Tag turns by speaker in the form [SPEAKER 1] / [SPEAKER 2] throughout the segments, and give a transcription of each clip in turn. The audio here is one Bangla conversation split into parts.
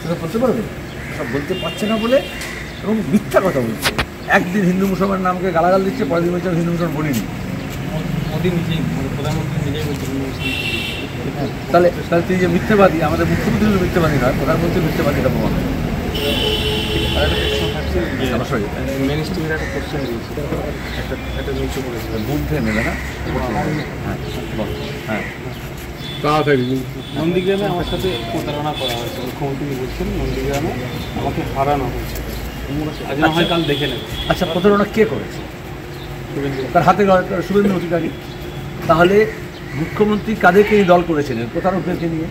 [SPEAKER 1] সেটা বলতে পারবে? সব বলতে পারছে না বলে এবং মিথ্যা কথা বলছে। একদিন হিন্দু মুসলমানের নামকে গালাগাল দিচ্ছে, পরের দিন বলছে হিন্দু মুসলমান বলিনি।
[SPEAKER 2] মোদী নিজেই, প্রধানমন্ত্রী নিজেই বলছেন।
[SPEAKER 1] তাহলে তাহলে তিনি যে মিথ্যাবাদী, আমাদের মুখ্যমন্ত্রী হলো মিথ্যাবাদী নয়, প্রধানমন্ত্রী মিথ্যাবাদী, এটা প্রমাণ।
[SPEAKER 2] মেন স্ট্রিমের একটা কোশ্চেন দিয়েছি, একটা নিচে পড়েছিল,
[SPEAKER 1] বুদ্ধে নেবে না? হ্যাঁ বল। হ্যাঁ,
[SPEAKER 3] তাড়াতাড়ি।
[SPEAKER 2] নন্দীগ্রামে আমার সাথে প্রতারণা করা হয়েছে। মুখ্যমন্ত্রী বলছেন নন্দীগ্রামে আমাকে হারানো হয়েছে, আজ না হয় কাল দেখে নেবে।
[SPEAKER 1] আচ্ছা, প্রতারণা কে করেছে? তার হাতে শুভেন্দু অধিকারী। তাহলে মুখ্যমন্ত্রী কাদেরকে এই দল করেছিলেন? প্রতারকদেরকে নিয়ে।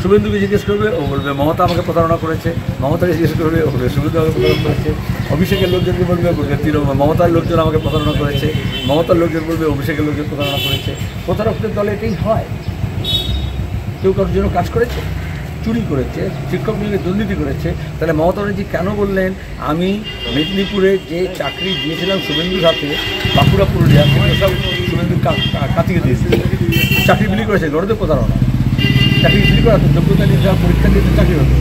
[SPEAKER 1] শুভেন্দুকে জিজ্ঞেস করবে, ও বলবে মমতা আমাকে প্রতারণা করেছে। মমতাকে জিজ্ঞেস করবে, ও বলবে শুভেন্দু আমাকে প্রতারণা করেছে। অভিষেকের লোকজনকে বলবে, মমতার লোকজন আমাকে প্রতারণা করেছে। মমতার লোকজন বলবে অভিষেকের লোকজন প্রতারণা করেছে। প্রতারকদের দলে এটাই হয়। কেউ কারোর জন্য কাজ করেছে, চুরি করেছে, শিক্ষক নিয়োগে দুর্নীতি করেছে। তাহলে মমতা ব্যানার্জি কেন বললেন আমি মেদিনীপুরে যে চাকরি দিয়েছিলাম শুভেন্দুর হাতে, বাঁকুড়া পুরুলিয়া, সেগুলো সব শুভেন্দুর কাতিয়ে দিয়েছিল, চাকরি বিলি করেছে? গড়তে প্রতারণা। চাকরি বিলি করা তো যোগ্যতা নিয়ে যাওয়া, পরীক্ষা দিয়ে চাকরি হতো।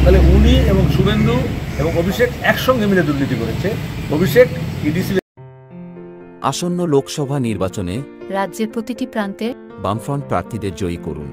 [SPEAKER 1] তাহলে উনি এবং শুভেন্দু এবং অভিষেক একসঙ্গে মিলে দুর্নীতি করেছে। অভিষেক ইডিসি।
[SPEAKER 4] আসন্ন লোকসভা নির্বাচনে
[SPEAKER 5] রাজ্যের প্রতিটি প্রান্তে
[SPEAKER 4] বামফ্রন্ট প্রার্থীদের জয়ী করুন।